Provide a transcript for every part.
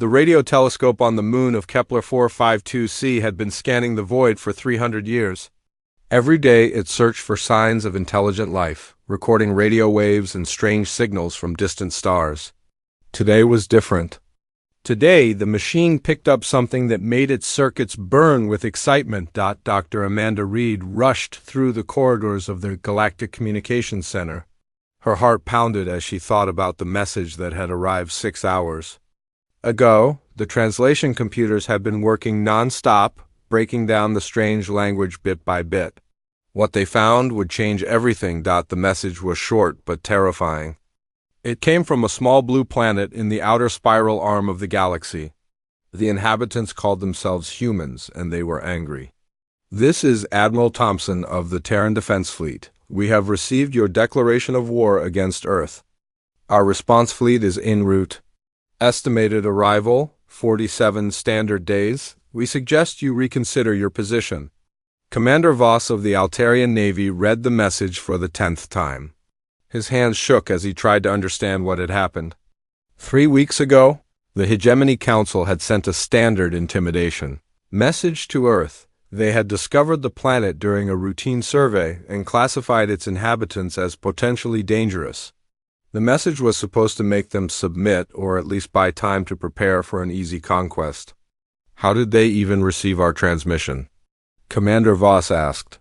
The radio telescope on the moon of Kepler 452c had been scanning the void for 300 years. Every day it searched for signs of intelligent life, recording radio waves and strange signals from distant stars. Today was different. Today, the machine picked up something that made its circuits burn with excitement. Dr. Amanda Reed rushed through the corridors of the Galactic Communications Center. Her heart pounded as she thought about the message that had arrived 6 hours ago. The translation computers had been working non-stop, breaking down the strange language bit by bit. What they found would change everything. The message was short but terrifying. It came from a small blue planet in the outer spiral arm of the galaxy. The inhabitants called themselves humans, and they were angry. "This is Admiral Thompson of the Terran Defense Fleet. We have received your declaration of war against Earth. Our response fleet is en route. Estimated arrival, 47 standard days. We suggest you reconsider your position." Commander Voss of the Altarian Navy read the message for the 10th time. His hands shook as he tried to understand what had happened. 3 weeks ago, the Hegemony Council had sent a standard intimidation message to Earth. They had discovered the planet during a routine survey and classified its inhabitants as potentially dangerous. The message was supposed to make them submit or at least buy time to prepare for an easy conquest. "How did they even receive our transmission?" Commander Voss asked.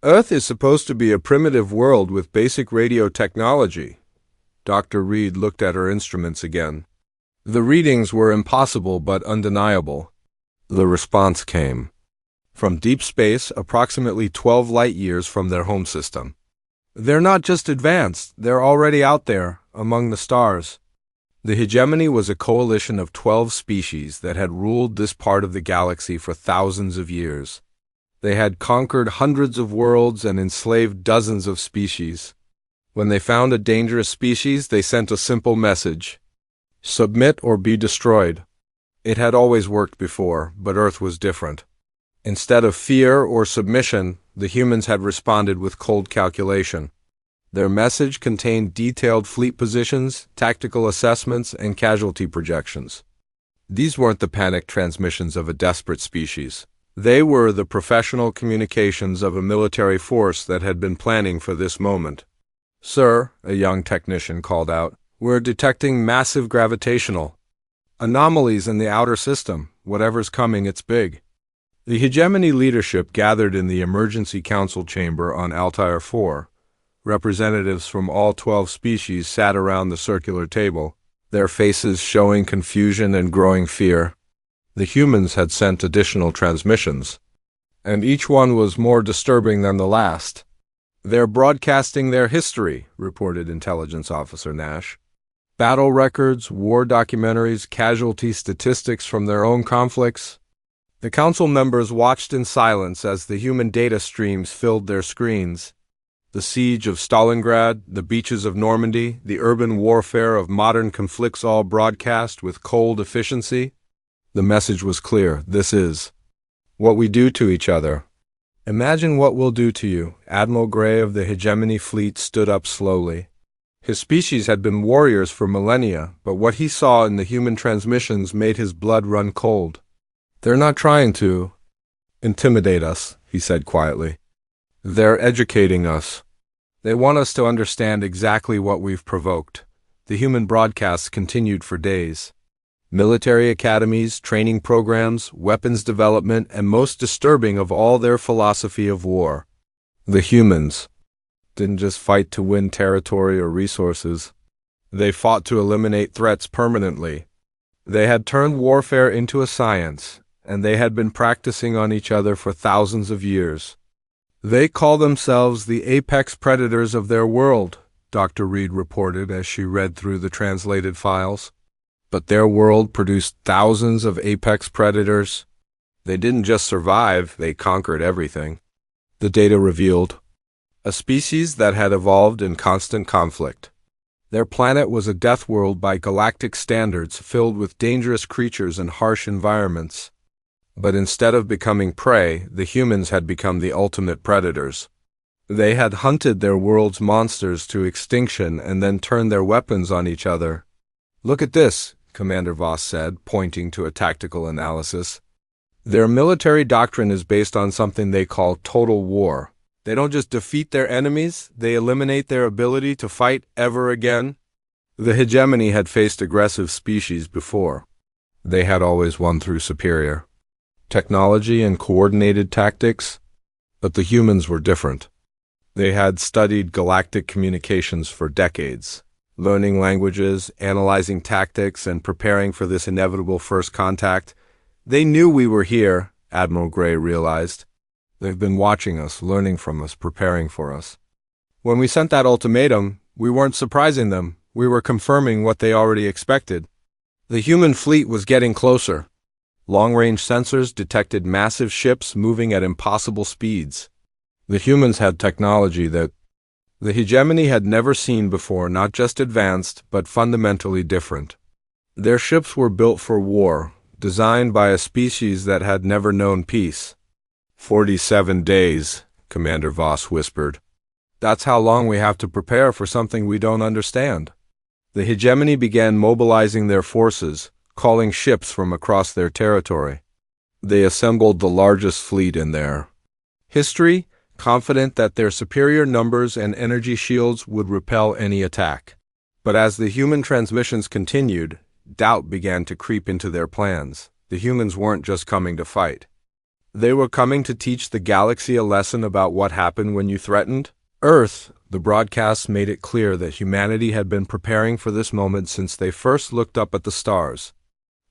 "Earth is supposed to be a primitive world with basic radio technology." Dr. Reed looked at her instruments again. The readings were impossible but undeniable. The response came from deep space, approximately 12 light-years from their home system. "They're not just advanced, they're already out there, among the stars." The Hegemony was a coalition of 12 species that had ruled this part of the galaxy for thousands of years. They had conquered hundreds of worlds and enslaved dozens of species. When they found a dangerous species, they sent a simple message: submit or be destroyed. It had always worked before, but Earth was different. Instead of fear or submission, the humans had responded with cold calculation. Their message contained detailed fleet positions, tactical assessments, and casualty projections. These weren't the panicked transmissions of a desperate species. They were the professional communications of a military force that had been planning for this moment. "Sir," a young technician called out, "we're detecting massive gravitational anomalies in the outer system. Whatever's coming, it's big." The Hegemony leadership gathered in the Emergency Council chamber on Altair 4. Representatives from all 12 species sat around the circular table, their faces showing confusion and growing fear. The humans had sent additional transmissions, and each one was more disturbing than the last. "They're broadcasting their history," reported Intelligence Officer Nash. "Battle records, war documentaries, casualty statistics from their own conflicts." The council members watched in silence as the human data streams filled their screens. The siege of Stalingrad, the beaches of Normandy, the urban warfare of modern conflicts all broadcast with cold efficiency. The message was clear: this is what we do to each other. "Imagine what we'll do to you." Admiral Gray of the Hegemony fleet stood up slowly. His species had been warriors for millennia, but what he saw in the human transmissions made his blood run cold. "They're not trying to intimidate us," he said quietly. "They're educating us. They want us to understand exactly what we've provoked." The human broadcasts continued for days. Military academies, training programs, weapons development, and most disturbing of all, their philosophy of war. The humans didn't just fight to win territory or resources. They fought to eliminate threats permanently. They had turned warfare into a science, and they had been practicing on each other for thousands of years. "They call themselves the apex predators of their world," Dr. Reed reported as she read through the translated files. But their world produced thousands of apex predators. They didn't just survive, they conquered everything. The data revealed a species that had evolved in constant conflict. Their planet was a death world by galactic standards, filled with dangerous creatures and harsh environments. But instead of becoming prey, the humans had become the ultimate predators. They had hunted their world's monsters to extinction and then turned their weapons on each other. "Look at this," Commander Voss said, pointing to a tactical analysis. Their military doctrine is based on something they call total war. They don't just defeat their enemies, they eliminate their ability to fight ever again. The hegemony had faced aggressive species before. They had always won through superior technology and coordinated tactics, but the humans were different. They had studied galactic communications for decades, learning languages, analyzing tactics, and preparing for this inevitable first contact. They knew we were here, Admiral Gray realized. They've been watching us, learning from us, preparing for us. When we sent that ultimatum, we weren't surprising them. We were confirming what they already expected. The human fleet was getting closer. Long-range sensors detected massive ships moving at impossible speeds. The humans had technology that the hegemony had never seen before, not just advanced, but fundamentally different. Their ships were built for war, designed by a species that had never known peace. 47 days, Commander Voss whispered. That's how long we have to prepare for something we don't understand. The hegemony began mobilizing their forces, calling ships from across their territory. They assembled the largest fleet in their history, confident that their superior numbers and energy shields would repel any attack. But as the human transmissions continued, doubt began to creep into their plans. The humans weren't just coming to fight. They were coming to teach the galaxy a lesson about what happened when you threatened Earth. The broadcasts made it clear that humanity had been preparing for this moment since they first looked up at the stars.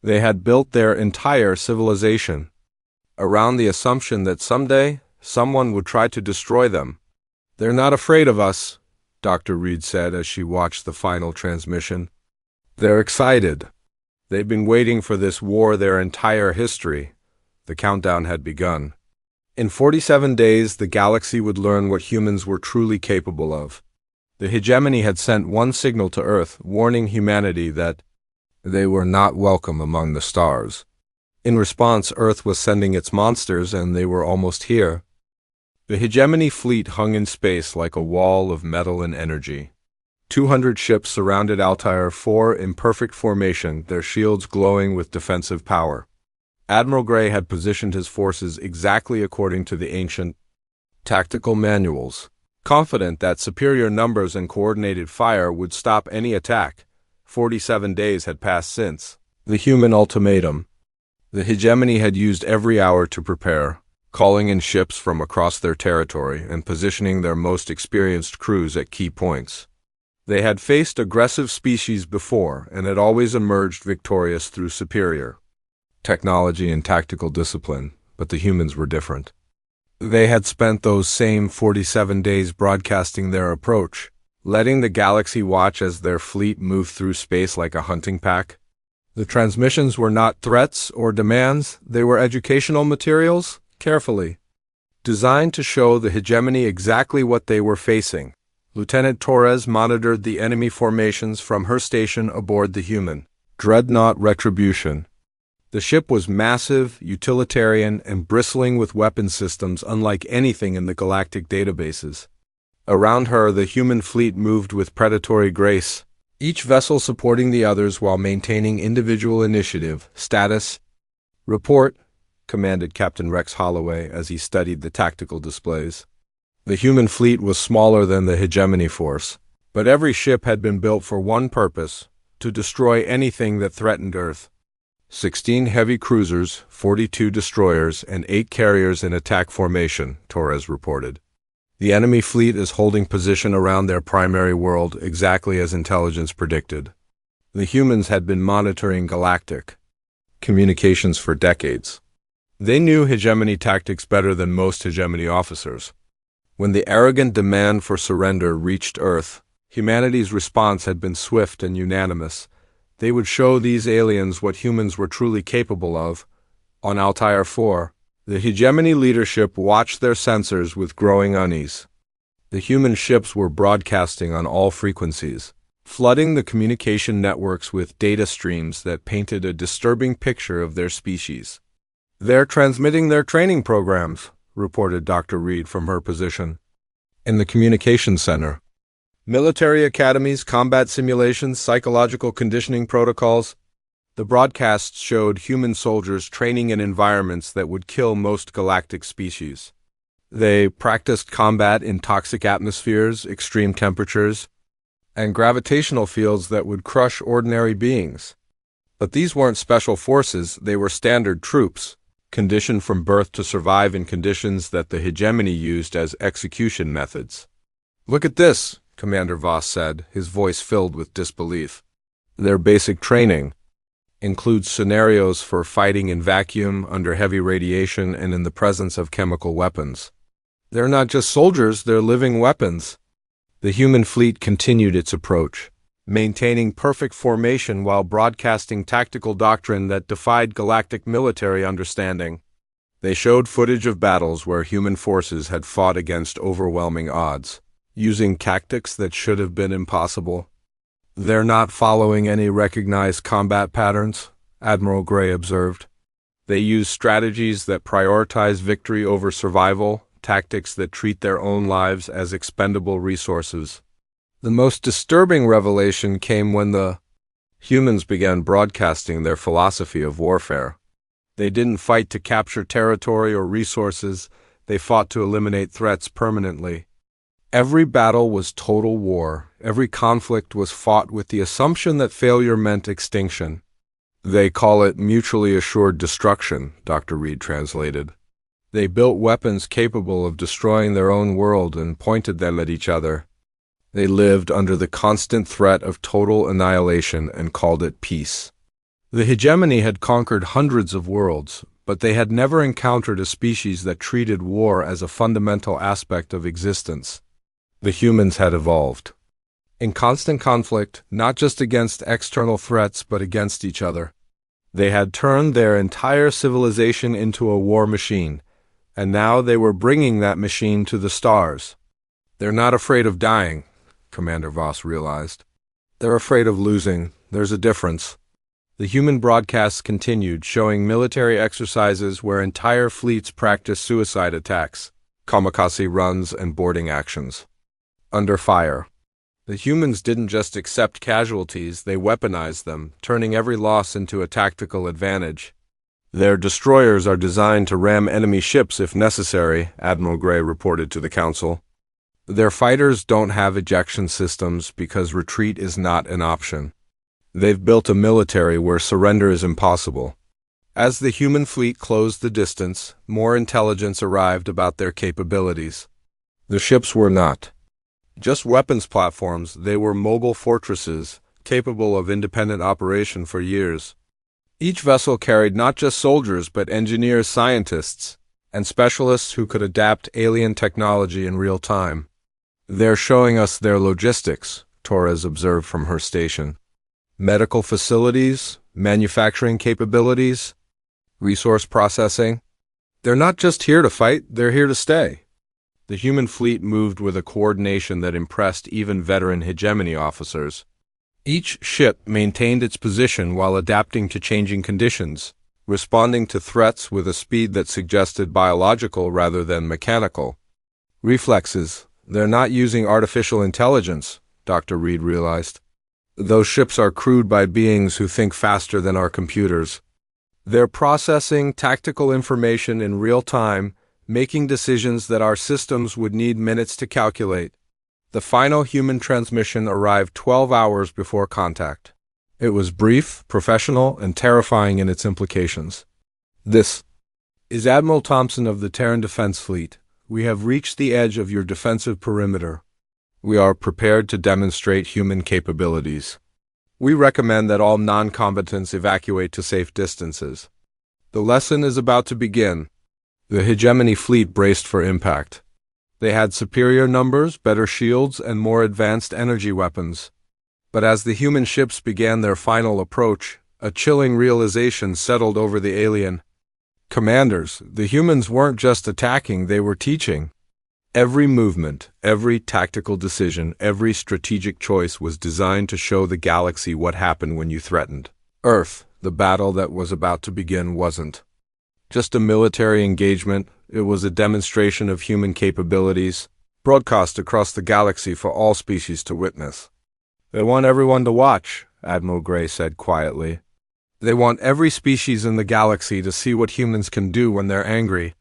They had built their entire civilization around the assumption that someday someone would try to destroy them. They're not afraid of us, Dr. Reed said as she watched the final transmission. They're excited. They've been waiting for this war their entire history. The countdown had begun. In 47 days, the galaxy would learn what humans were truly capable of. The hegemony had sent one signal to Earth, warning humanity that they were not welcome among the stars. In response, Earth was sending its monsters, and they were almost here. The hegemony fleet hung in space like a wall of metal and energy. 200 ships surrounded Altair 4 in perfect formation, their shields glowing with defensive power. Admiral Gray had positioned his forces exactly according to the ancient tactical manuals, confident that superior numbers and coordinated fire would stop any attack. 47 days had passed since the human ultimatum. The hegemony had used every hour to prepare, calling in ships from across their territory and positioning their most experienced crews at key points. They had faced aggressive species before and had always emerged victorious through superior technology and tactical discipline, but the humans were different. They had spent those same 47 days broadcasting their approach, letting the galaxy watch as their fleet moved through space like a hunting pack. The transmissions were not threats or demands, they were educational materials, carefully designed to show the hegemony exactly what they were facing. Lieutenant Torres monitored the enemy formations from her station aboard the human dreadnought Retribution. The ship was massive, utilitarian, and bristling with weapon systems unlike anything in the galactic databases. Around her, the human fleet moved with predatory grace, each vessel supporting the others while maintaining individual initiative. Status report, commanded Captain Rex Holloway as he studied the tactical displays. The human fleet was smaller than the hegemony force, but every ship had been built for one purpose: to destroy anything that threatened Earth. 16 heavy cruisers, 42 destroyers, and 8 carriers in attack formation, Torres reported. The enemy fleet is holding position around their primary world, exactly as intelligence predicted. The humans had been monitoring galactic communications for decades. They knew hegemony tactics better than most hegemony officers. When the arrogant demand for surrender reached Earth, humanity's response had been swift and unanimous. They would show these aliens what humans were truly capable of. On Altair 4, the hegemony leadership watched their sensors with growing unease. The human ships were broadcasting on all frequencies, flooding the communication networks with data streams that painted a disturbing picture of their species. "They're transmitting their training programs," reported Dr. Reed from her position in the communications center. "Military academies, combat simulations, psychological conditioning protocols. The broadcasts showed human soldiers training in environments that would kill most galactic species. They practiced combat in toxic atmospheres, extreme temperatures, and gravitational fields that would crush ordinary beings. But these weren't special forces, they were standard troops, conditioned from birth to survive in conditions that the hegemony used as execution methods. "Look at this," Commander Voss said, his voice filled with disbelief. "Their basic training includes scenarios for fighting in vacuum, under heavy radiation, and in the presence of chemical weapons. They're not just soldiers, they're living weapons." The human fleet continued its approach, maintaining perfect formation while broadcasting tactical doctrine that defied galactic military understanding. They showed footage of battles where human forces had fought against overwhelming odds, using tactics that should have been impossible. "They're not following any recognized combat patterns," Admiral Gray observed. "They use strategies that prioritize victory over survival, tactics that treat their own lives as expendable resources." The most disturbing revelation came when the humans began broadcasting their philosophy of warfare. They didn't fight to capture territory or resources, they fought to eliminate threats permanently. Every battle was total war. Every conflict was fought with the assumption that failure meant extinction. "They call it mutually assured destruction," Dr. Reed translated. "They built weapons capable of destroying their own world and pointed them at each other. They lived under the constant threat of total annihilation and called it peace." The hegemony had conquered hundreds of worlds, but they had never encountered a species that treated war as a fundamental aspect of existence. The humans had evolved in constant conflict, not just against external threats, but against each other. They had turned their entire civilization into a war machine, and now they were bringing that machine to the stars. "They're not afraid of dying," Commander Voss realized. "They're afraid of losing. There's a difference." The human broadcasts continued, showing military exercises where entire fleets practiced suicide attacks, kamikaze runs, and boarding actions. Under fire. The humans didn't just accept casualties, they weaponized them, turning every loss into a tactical advantage. "Their destroyers are designed to ram enemy ships if necessary," Admiral Gray reported to the Council. "Their fighters don't have ejection systems because retreat is not an option. They've built a military where surrender is impossible." As the human fleet closed the distance, more intelligence arrived about their capabilities. The ships were not just weapons platforms, they were mobile fortresses, capable of independent operation for years. Each vessel carried not just soldiers but engineers, scientists, and specialists who could adapt alien technology in real time. "They're showing us their logistics," Torres observed from her station. "Medical facilities, manufacturing capabilities, resource processing. They're not just here to fight, they're here to stay." The human fleet moved with a coordination that impressed even veteran hegemony officers. Each ship maintained its position while adapting to changing conditions, responding to threats with a speed that suggested biological rather than mechanical. "Reflexes. They're not using artificial intelligence," Dr. Reed realized. "Those ships are crewed by beings who think faster than our computers. They're processing tactical information in real time, making decisions that our systems would need minutes to calculate." The final human transmission arrived 12 hours before contact. It was brief, professional, and terrifying in its implications. "This is Admiral Thompson of the Terran Defense Fleet. We have reached the edge of your defensive perimeter. We are prepared to demonstrate human capabilities. We recommend that all non-combatants evacuate to safe distances. The lesson is about to begin." The hegemony fleet braced for impact. They had superior numbers, better shields, and more advanced energy weapons. But as the human ships began their final approach, a chilling realization settled over the alien commanders. The humans weren't just attacking, they were teaching. Every movement, every tactical decision, every strategic choice was designed to show the galaxy what happened when you threatened Earth. The battle that was about to begin wasn't just a military engagement, it was a demonstration of human capabilities, broadcast across the galaxy for all species to witness. "They want everyone to watch," Admiral Gray said quietly. They want every species in the galaxy to see what humans can do when they're angry.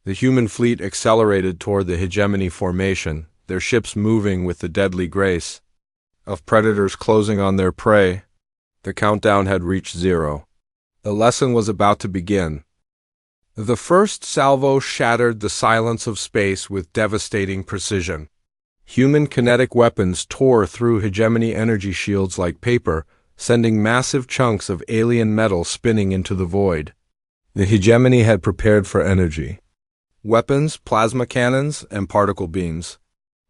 The human fleet accelerated toward the hegemony formation, their ships moving with the deadly grace of predators closing on their prey. The countdown had reached 0. The lesson was about to begin. The first salvo shattered the silence of space with devastating precision. Human kinetic weapons tore through hegemony energy shields like paper, sending massive chunks of alien metal spinning into the void. The hegemony had prepared for energy. Weapons, plasma cannons, and particle beams.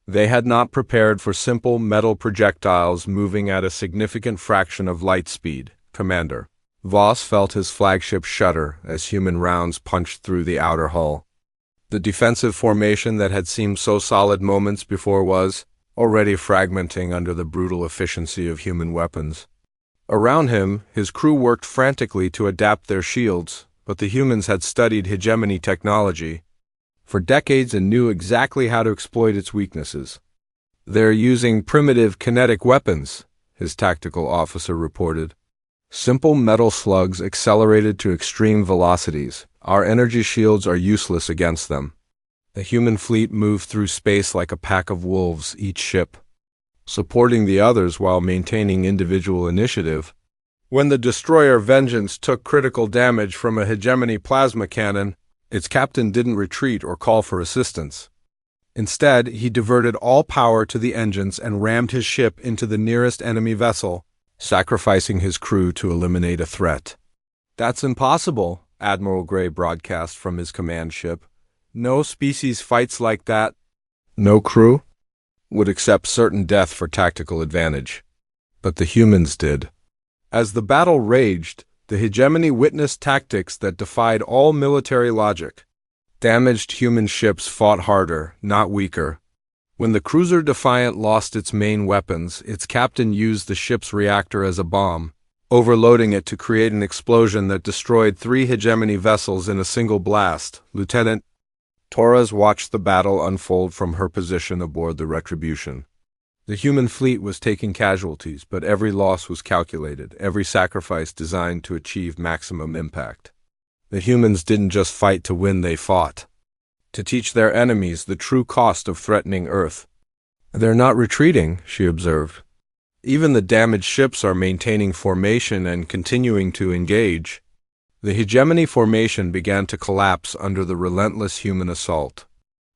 They had not prepared for simple metal projectiles moving at a significant fraction of light speed. Commander Voss felt his flagship shudder as human rounds punched through the outer hull. The defensive formation that had seemed so solid moments before was already fragmenting under the brutal efficiency of human weapons. Around him, his crew worked frantically to adapt their shields, but the humans had studied hegemony technology for decades and knew exactly how to exploit its weaknesses. "They're using primitive kinetic weapons," his tactical officer reported. "Simple metal slugs accelerated to extreme velocities. Our energy shields are useless against them." The human fleet moved through space like a pack of wolves, each ship supporting the others while maintaining individual initiative. When the destroyer Vengeance took critical damage from a hegemony plasma cannon, its captain didn't retreat or call for assistance. Instead, he diverted all power to the engines and rammed his ship into the nearest enemy vessel, sacrificing his crew to eliminate a threat. "That's impossible," Admiral Gray broadcast from his command ship. "No species fights like that. No crew would accept certain death for tactical advantage." But the humans did. As the battle raged, the hegemony witnessed tactics that defied all military logic. Damaged human ships fought harder, not weaker. When the cruiser Defiant lost its main weapons, its captain used the ship's reactor as a bomb, overloading it to create an explosion that destroyed 3 hegemony vessels in a single blast. Lieutenant Torres watched the battle unfold from her position aboard the Retribution. The human fleet was taking casualties, but every loss was calculated, every sacrifice designed to achieve maximum impact. The humans didn't just fight to win, they fought to teach their enemies the true cost of threatening Earth. "They're not retreating," she observed. "Even the damaged ships are maintaining formation and continuing to engage." The hegemony formation began to collapse under the relentless human assault.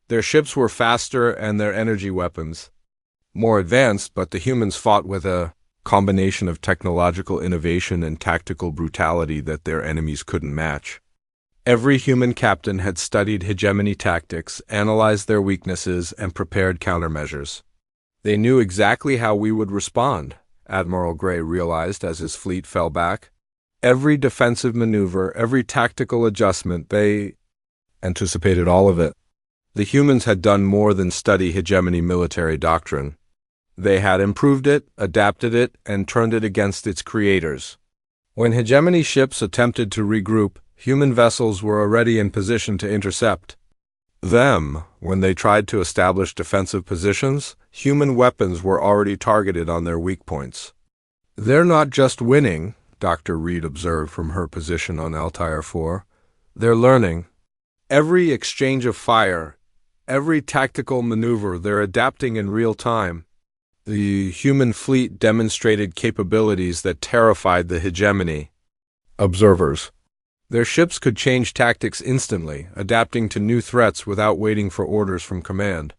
Their ships were faster and their energy weapons more advanced, but the humans fought with a combination of technological innovation and tactical brutality that their enemies couldn't match. Every human captain had studied hegemony tactics, analyzed their weaknesses, and prepared countermeasures. "They knew exactly how we would respond," Admiral Gray realized as his fleet fell back. Every defensive maneuver, every tactical adjustment, they anticipated all of it. The humans had done more than study hegemony military doctrine. They had improved it, adapted it, and turned it against its creators. When hegemony ships attempted to regroup, human vessels were already in position to intercept them. When they tried to establish defensive positions, human weapons were already targeted on their weak points. "They're not just winning," Dr. Reed observed from her position on Altair 4. "They're learning. Every exchange of fire, every tactical maneuver, they're adapting in real time." The human fleet demonstrated capabilities that terrified the hegemony observers. Their ships could change tactics instantly, adapting to new threats without waiting for orders from command.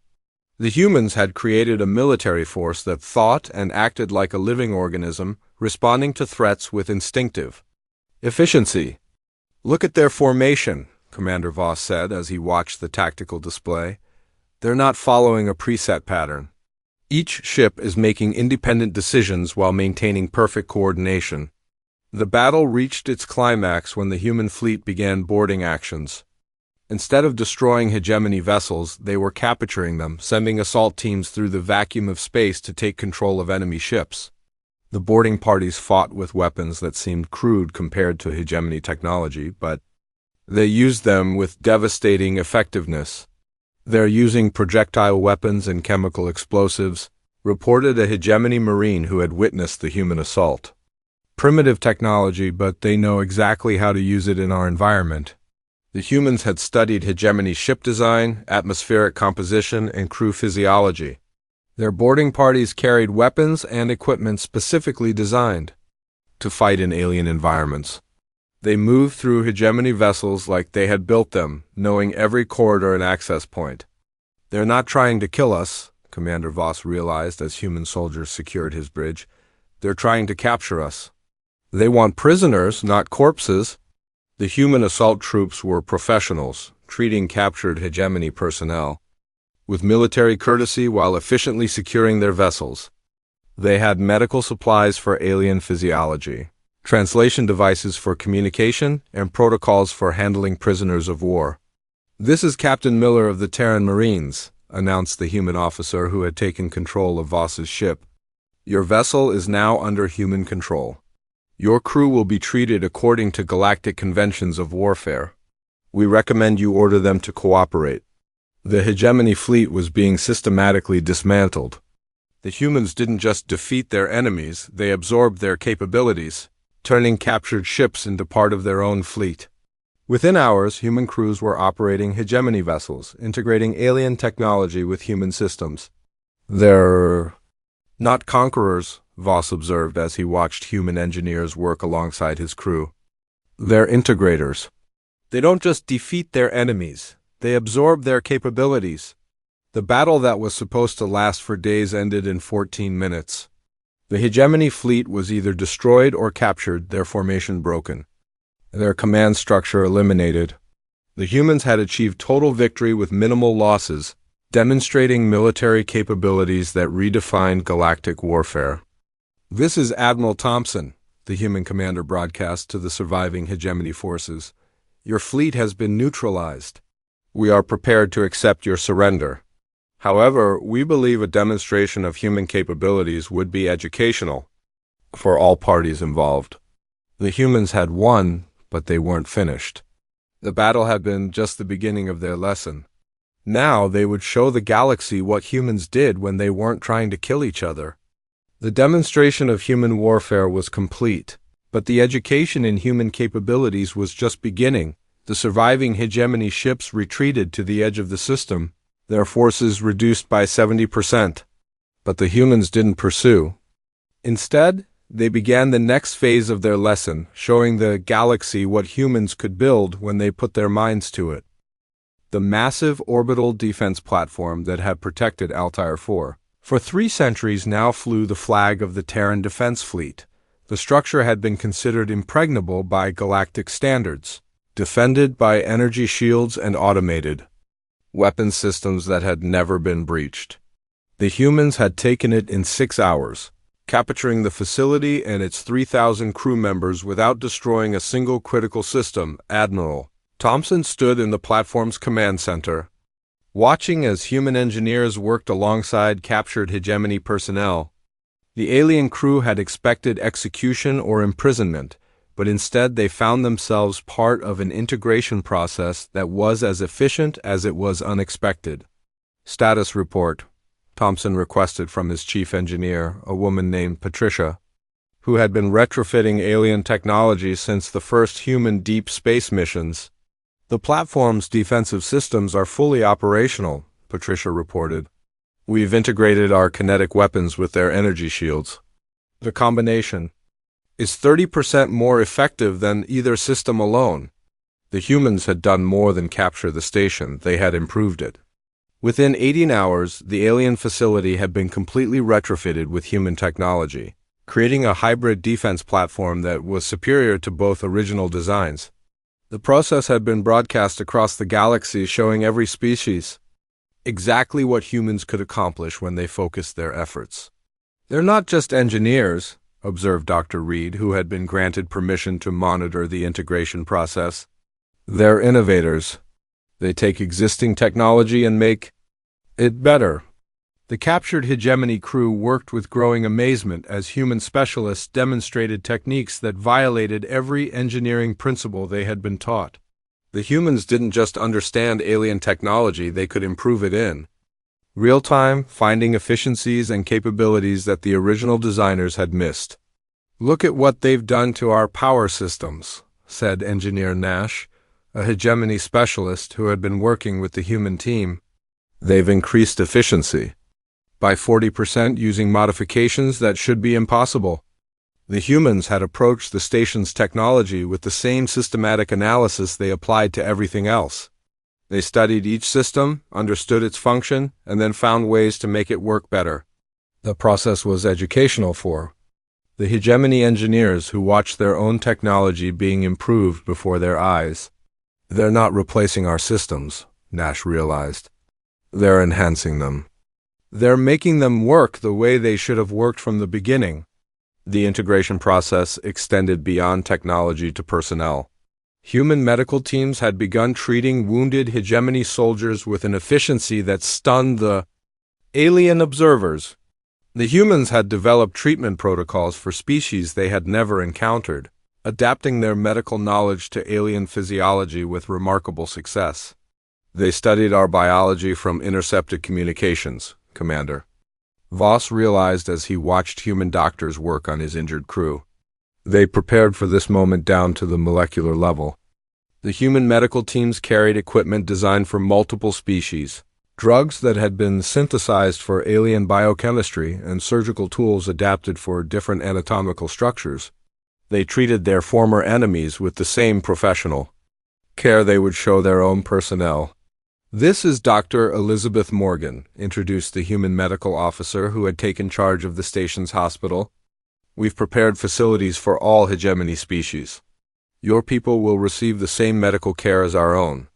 The humans had created a military force that thought and acted like a living organism, responding to threats with instinctive efficiency. "Look at their formation," Commander Voss said as he watched the tactical display. "They're not following a preset pattern. Each ship is making independent decisions while maintaining perfect coordination." The battle reached its climax when the human fleet began boarding actions. Instead of destroying hegemony vessels, they were capturing them, sending assault teams through the vacuum of space to take control of enemy ships. The boarding parties fought with weapons that seemed crude compared to hegemony technology, but they used them with devastating effectiveness. "They're using projectile weapons and chemical explosives," reported a hegemony Marine who had witnessed the human assault. primitive technology, but they know exactly how to use it in our environment. The humans had studied hegemony ship design, atmospheric composition, and crew physiology. Their boarding parties carried weapons and equipment specifically designed to fight in alien environments. They moved through hegemony vessels like they had built them, knowing every corridor and access point. "They're not trying to kill us," Commander Voss realized as human soldiers secured his bridge. "They're trying to capture us. They want prisoners, not corpses." The human assault troops were professionals, treating captured hegemony personnel with military courtesy while efficiently securing their vessels. They had medical supplies for alien physiology, translation devices for communication, and protocols for handling prisoners of war. "This is Captain Miller of the Terran Marines," announced the human officer who had taken control of Voss's ship. "Your vessel is now under human control. Your crew will be treated according to galactic conventions of warfare. We recommend you order them to cooperate." The hegemony fleet was being systematically dismantled. The humans didn't just defeat their enemies, they absorbed their capabilities, turning captured ships into part of their own fleet. Within hours, human crews were operating hegemony vessels, integrating alien technology with human systems. "They're not conquerors," Voss observed as he watched human engineers work alongside his crew. "They're integrators. They don't just defeat their enemies, they absorb their capabilities." The battle that was supposed to last for days ended in 14 minutes. The hegemony fleet was either destroyed or captured, their formation broken, their command structure eliminated. The humans had achieved total victory with minimal losses, demonstrating military capabilities that redefined galactic warfare. "This is Admiral Thompson," the human commander broadcast to the surviving hegemony forces. "Your fleet has been neutralized. We are prepared to accept your surrender. However, we believe a demonstration of human capabilities would be educational for all parties involved." The humans had won, but they weren't finished. The battle had been just the beginning of their lesson. Now they would show the galaxy what humans did when they weren't trying to kill each other. The demonstration of human warfare was complete, but the education in human capabilities was just beginning. The surviving hegemony ships retreated to the edge of the system, their forces reduced by 70%. But the humans didn't pursue. Instead, they began the next phase of their lesson, showing the galaxy what humans could build when they put their minds to it. The massive orbital defense platform that had protected Altair 4 for 3 centuries now flew the flag of the Terran Defense Fleet. The structure had been considered impregnable by galactic standards, defended by energy shields and automated weapon systems that had never been breached. The humans had taken it in 6 hours, capturing the facility and its 3,000 crew members without destroying a single critical system. Admiral Thompson stood in the platform's command center, watching as human engineers worked alongside captured hegemony personnel. The alien crew had expected execution or imprisonment, but instead they found themselves part of an integration process that was as efficient as it was unexpected. "Status report," Thompson requested from his chief engineer, a woman named Patricia, who had been retrofitting alien technology since the first human deep space missions. "The platform's defensive systems are fully operational," Patricia reported. "We've integrated our kinetic weapons with their energy shields. The combination is 30% more effective than either system alone." The humans had done more than capture the station, they had improved it. Within 18 hours, the alien facility had been completely retrofitted with human technology, creating a hybrid defense platform that was superior to both original designs. The process had been broadcast across the galaxy, showing every species exactly what humans could accomplish when they focused their efforts. "They're not just engineers," observed Dr. Reed, who had been granted permission to monitor the integration process. "They're innovators. They take existing technology and make it better." The captured hegemony crew worked with growing amazement as human specialists demonstrated techniques that violated every engineering principle they had been taught. The humans didn't just understand alien technology, they could improve it in real time, finding efficiencies and capabilities that the original designers had missed. "Look at what they've done to our power systems," said Engineer Nash, a hegemony specialist who had been working with the human team. "They've increased efficiency by 40% using modifications that should be impossible." The humans had approached the station's technology with the same systematic analysis they applied to everything else. They studied each system, understood its function, and then found ways to make it work better. The process was educational for the hegemony engineers who watched their own technology being improved before their eyes. "They're not replacing our systems," Nash realized. "They're enhancing them. They're making them work the way they should have worked from the beginning." The integration process extended beyond technology to personnel. Human medical teams had begun treating wounded hegemony soldiers with an efficiency that stunned the alien observers. The humans had developed treatment protocols for species they had never encountered, adapting their medical knowledge to alien physiology with remarkable success. "They studied our biology from intercepted communications, Commander," Voss realized as he watched human doctors work on his injured crew. They prepared for this moment down to the molecular level. The human medical teams carried equipment designed for multiple species, drugs that had been synthesized for alien biochemistry, and surgical tools adapted for different anatomical structures. They treated their former enemies with the same professional care they would show their own personnel. "This is Dr. Elizabeth Morgan," introduced the human medical officer who had taken charge of the station's hospital. "We've prepared facilities for all hegemony species. Your people will receive the same medical care as our own."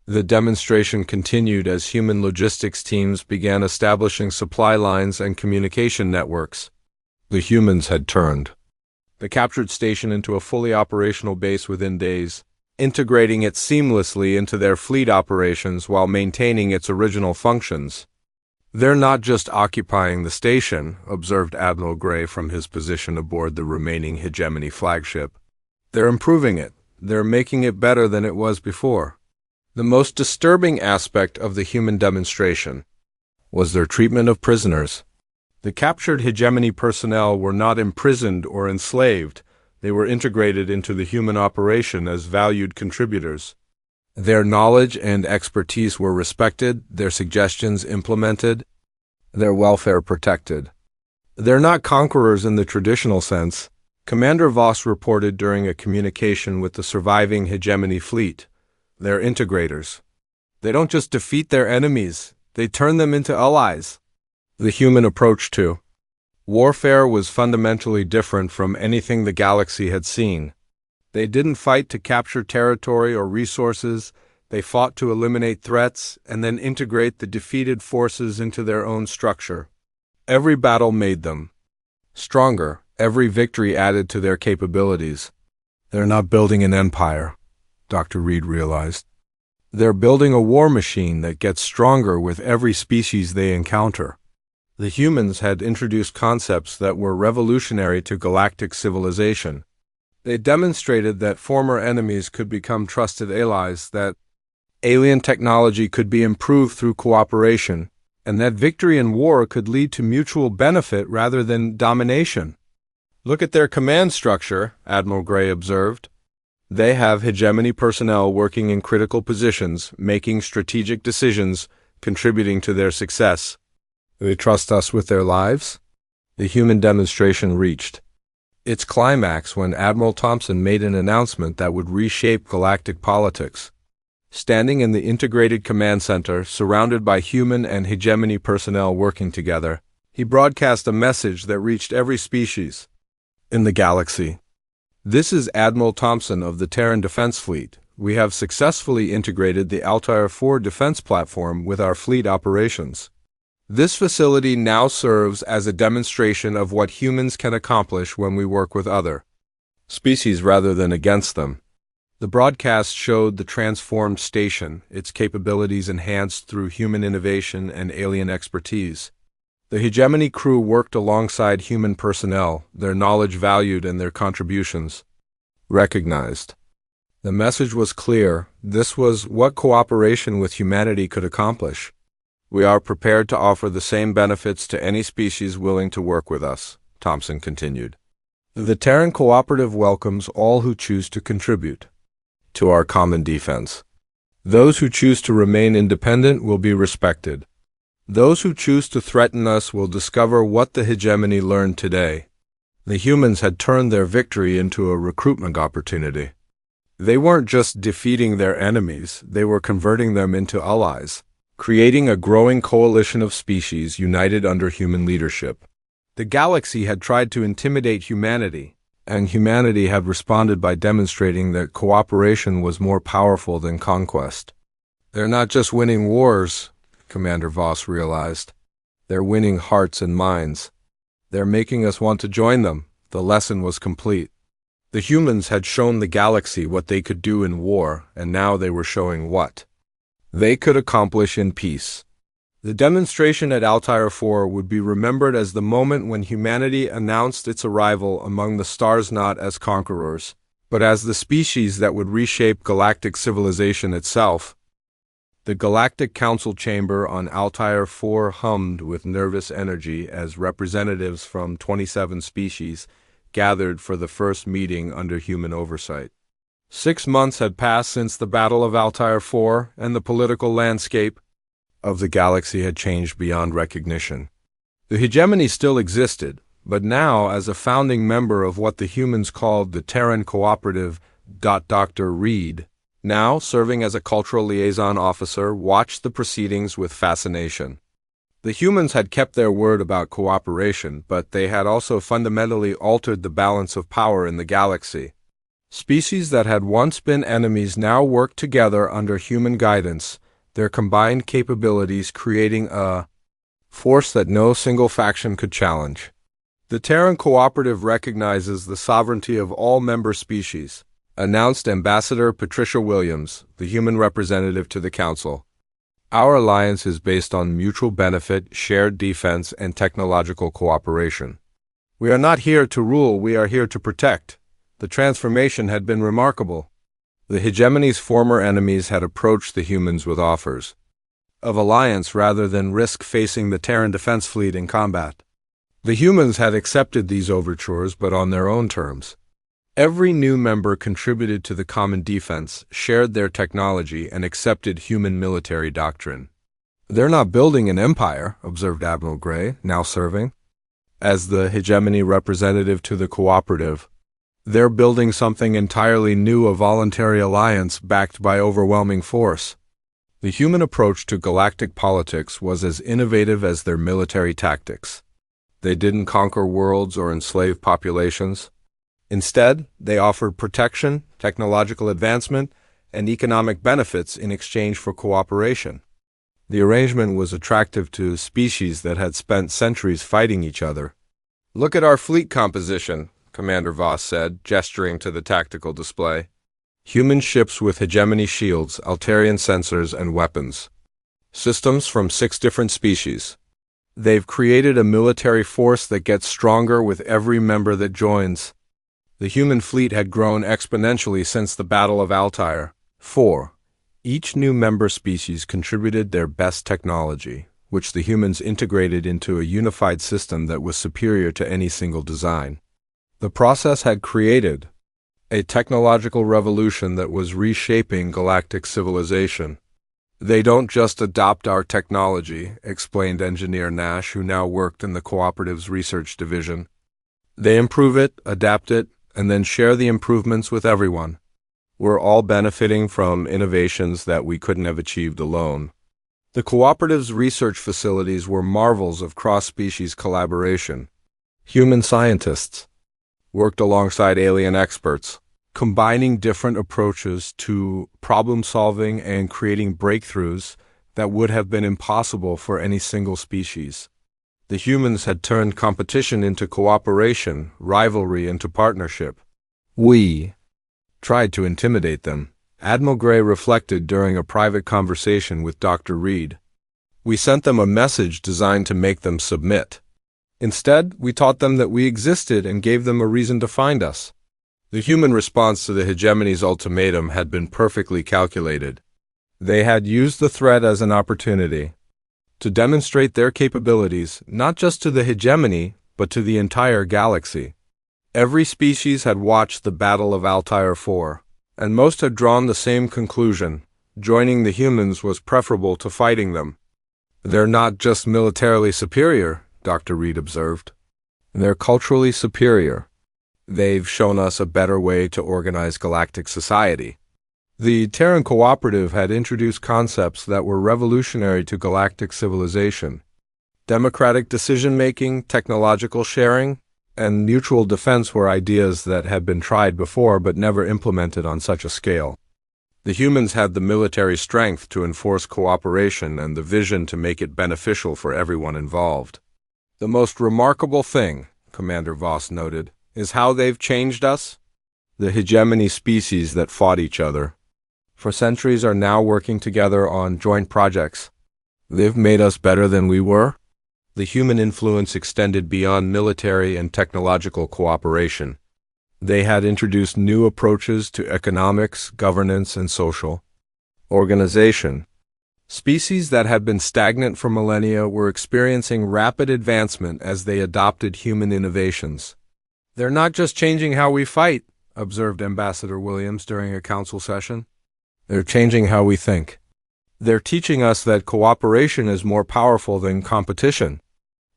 The demonstration continued as human logistics teams began establishing supply lines and communication networks. The humans had turned the captured station into a fully operational base within days, integrating it seamlessly into their fleet operations while maintaining its original functions. "They're not just occupying the station," observed Admiral Gray from his position aboard the remaining hegemony flagship. "They're improving it. They're making it better than it was before." The most disturbing aspect of the human demonstration was their treatment of prisoners. The captured hegemony personnel were not imprisoned or enslaved. They were integrated into the human operation as valued contributors. Their knowledge and expertise were respected, their suggestions implemented, their welfare protected. "They're not conquerors in the traditional sense," Commander Voss reported during a communication with the surviving hegemony fleet. "They're integrators. They don't just defeat their enemies, they turn them into allies." The human approach to warfare was fundamentally different from anything the galaxy had seen. They didn't fight to capture territory or resources, they fought to eliminate threats and then integrate the defeated forces into their own structure. Every battle made them stronger, every victory added to their capabilities. "They're not building an empire," Dr. Reed realized. "They're building a war machine that gets stronger with every species they encounter." The humans had introduced concepts that were revolutionary to galactic civilization. They demonstrated that former enemies could become trusted allies, that alien technology could be improved through cooperation, and that victory in war could lead to mutual benefit rather than domination. "Look at their command structure," Admiral Gray observed. "They have hegemony personnel working in critical positions, making strategic decisions, contributing to their success. They trust us with their lives?" The human demonstration reached its climax when Admiral Thompson made an announcement that would reshape galactic politics. Standing in the integrated command center, surrounded by human and hegemony personnel working together, he broadcast a message that reached every species in the galaxy. "This is Admiral Thompson of the Terran Defense Fleet. We have successfully integrated the Altair 4 defense platform with our fleet operations. This facility now serves as a demonstration of what humans can accomplish when we work with other species rather than against them." The broadcast showed the transformed station, its capabilities enhanced through human innovation and alien expertise. The hegemony crew worked alongside human personnel, their knowledge valued and their contributions recognized. The message was clear. This was what cooperation with humanity could accomplish. "We are prepared to offer the same benefits to any species willing to work with us," Thompson continued. The Terran Cooperative welcomes all who choose to contribute to our common defense. Those who choose to remain independent will be respected. Those who choose to threaten us will discover what the hegemony learned today. The humans had turned their victory into a recruitment opportunity. They weren't just defeating their enemies, they were converting them into allies, creating a growing coalition of species united under human leadership. The galaxy had tried to intimidate humanity, and humanity had responded by demonstrating that cooperation was more powerful than conquest. They're not just winning wars, Commander Voss realized. They're winning hearts and minds. They're making us want to join them. The lesson was complete. The humans had shown the galaxy what they could do in war, and now they were showing what they could accomplish in peace. The demonstration at Altair 4 would be remembered as the moment when humanity announced its arrival among the stars not as conquerors, but as the species that would reshape galactic civilization itself. The Galactic Council chamber on Altair 4 hummed with nervous energy as representatives from 27 species gathered for the first meeting under human oversight. 6 months had passed since the Battle of Altair 4, and the political landscape of the galaxy had changed beyond recognition. The hegemony still existed, but now as a founding member of what the humans called the Terran Cooperative. Dr. Reed, now serving as a cultural liaison officer, watched the proceedings with fascination. The humans had kept their word about cooperation, but they had also fundamentally altered the balance of power in the galaxy. Species that had once been enemies now worked together under human guidance, their combined capabilities creating a force that no single faction could challenge. The Terran Cooperative recognizes the sovereignty of all member species, announced Ambassador Patricia Williams, the human representative to the Council. Our alliance is based on mutual benefit, shared defense, and technological cooperation. We are not here to rule, we are here to protect. The transformation had been remarkable. The hegemony's former enemies had approached the humans with offers of alliance rather than risk facing the Terran defense fleet in combat. The humans had accepted these overtures, but on their own terms. Every new member contributed to the common defense, shared their technology, and accepted human military doctrine. They're not building an empire, observed Admiral Gray, now serving as the hegemony representative to the cooperative. They're building something entirely new, a voluntary alliance backed by overwhelming force. The human approach to galactic politics was as innovative as their military tactics. They didn't conquer worlds or enslave populations. Instead, they offered protection, technological advancement, and economic benefits in exchange for cooperation. The arrangement was attractive to species that had spent centuries fighting each other. "Look at our fleet composition," Commander Voss said, gesturing to the tactical display. Human ships with hegemony shields, Altarian sensors, and weapons. Systems from 6 different species. They've created a military force that gets stronger with every member that joins. The human fleet had grown exponentially since the Battle of Altair 4. Each new member species contributed their best technology, which the humans integrated into a unified system that was superior to any single design. The process had created a technological revolution that was reshaping galactic civilization. "They don't just adopt our technology," explained Engineer Nash, who now worked in the Cooperative's research division. "They improve it, adapt it, and then share the improvements with everyone. We're all benefiting from innovations that we couldn't have achieved alone." The Cooperative's research facilities were marvels of cross-species collaboration. Human scientists worked alongside alien experts, combining different approaches to problem-solving and creating breakthroughs that would have been impossible for any single species. The humans had turned competition into cooperation, rivalry into partnership. We tried to intimidate them, Admiral Gray reflected during a private conversation with Dr. Reed. We sent them a message designed to make them submit. Instead, we taught them that we existed and gave them a reason to find us. The human response to the hegemony's ultimatum had been perfectly calculated. They had used the threat as an opportunity to demonstrate their capabilities, not just to the hegemony, but to the entire galaxy. Every species had watched the Battle of Altair IV, and most had drawn the same conclusion: joining the humans was preferable to fighting them. "They're not just militarily superior," Dr. Reed observed. "They're culturally superior. They've shown us a better way to organize galactic society." The Terran Cooperative had introduced concepts that were revolutionary to galactic civilization: democratic decision-making, technological sharing, and mutual defense were ideas that had been tried before but never implemented on such a scale. The humans had the military strength to enforce cooperation and the vision to make it beneficial for everyone involved. "The most remarkable thing," Commander Voss noted, "is how they've changed us. The hegemony species that fought each other for centuries are now working together on joint projects. They've made us better than we were." The human influence extended beyond military and technological cooperation. They had introduced new approaches to economics, governance, and social organization. Species that had been stagnant for millennia were experiencing rapid advancement as they adopted human innovations. "They're not just changing how we fight," observed Ambassador Williams during a council session. "They're changing how we think. They're teaching us that cooperation is more powerful than competition."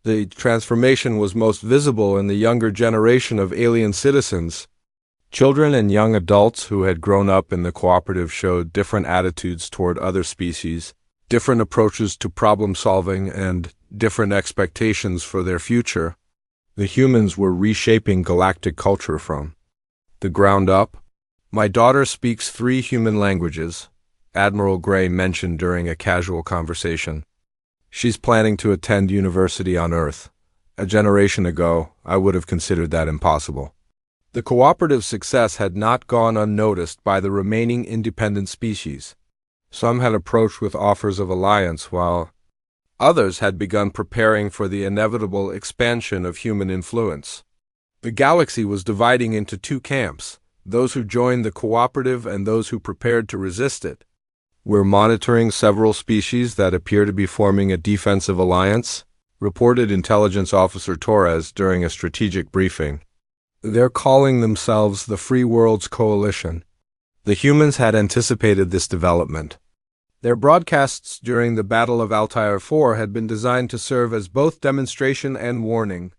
The transformation was most visible in the younger generation of alien citizens. Children and young adults who had grown up in the cooperative showed different attitudes toward other species, different approaches to problem solving, and different expectations for their future. The humans were reshaping galactic culture from the ground up. "My daughter speaks 3 human languages," Admiral Gray mentioned during a casual conversation. "She's planning to attend university on Earth. A generation ago, I would have considered that impossible." The cooperative's success had not gone unnoticed by the remaining independent species. Some had approached with offers of alliance, while others had begun preparing for the inevitable expansion of human influence. The galaxy was dividing into 2 camps: those who joined the cooperative and those who prepared to resist it. "We're monitoring several species that appear to be forming a defensive alliance," reported Intelligence Officer Torres during a strategic briefing. "They're calling themselves the Free Worlds Coalition." The humans had anticipated this development. Their broadcasts during the Battle of Altair IV had been designed to serve as both demonstration and warning.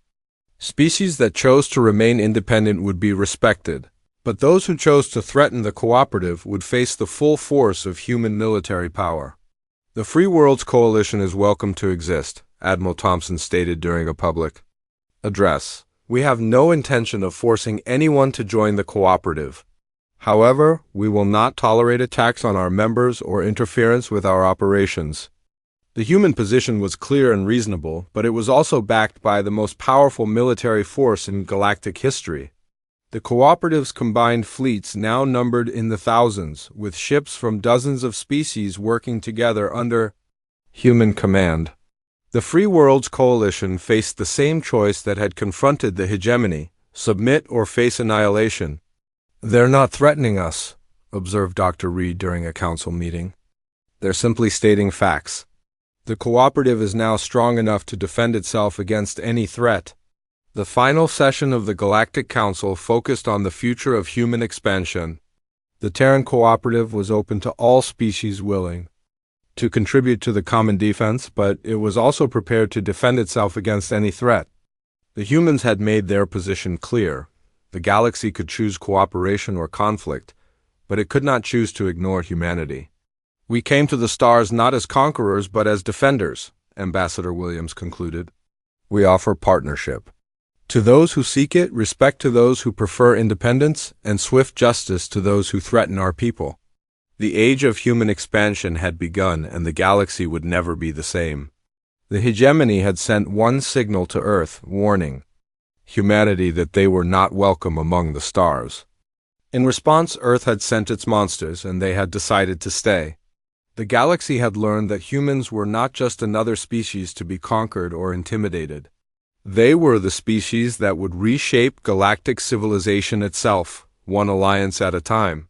Species that chose to remain independent would be respected, but those who chose to threaten the cooperative would face the full force of human military power. "The Free Worlds Coalition is welcome to exist," Admiral Thompson stated during a public address. "We have no intention of forcing anyone to join the cooperative. However, we will not tolerate attacks on our members or interference with our operations." The human position was clear and reasonable, but it was also backed by the most powerful military force in galactic history. The cooperative's combined fleets now numbered in the thousands, with ships from dozens of species working together under human command. The Free Worlds Coalition faced the same choice that had confronted the hegemony: submit or face annihilation. "They're not threatening us," observed Dr. Reed during a council meeting. "They're simply stating facts. The cooperative is now strong enough to defend itself against any threat." The final session of the Galactic Council focused on the future of human expansion. The Terran Cooperative was open to all species willing to contribute to the common defense, but it was also prepared to defend itself against any threat. The humans had made their position clear. The galaxy could choose cooperation or conflict, but it could not choose to ignore humanity. "We came to the stars not as conquerors but as defenders," Ambassador Williams concluded. "We offer partnership to those who seek it, respect to those who prefer independence, and swift justice to those who threaten our people." The age of human expansion had begun, and the galaxy would never be the same. The hegemony had sent one signal to Earth, warning humanity that they were not welcome among the stars. In response, Earth had sent its monsters, and they had decided to stay. The galaxy had learned that humans were not just another species to be conquered or intimidated. They were the species that would reshape galactic civilization itself, one alliance at a time.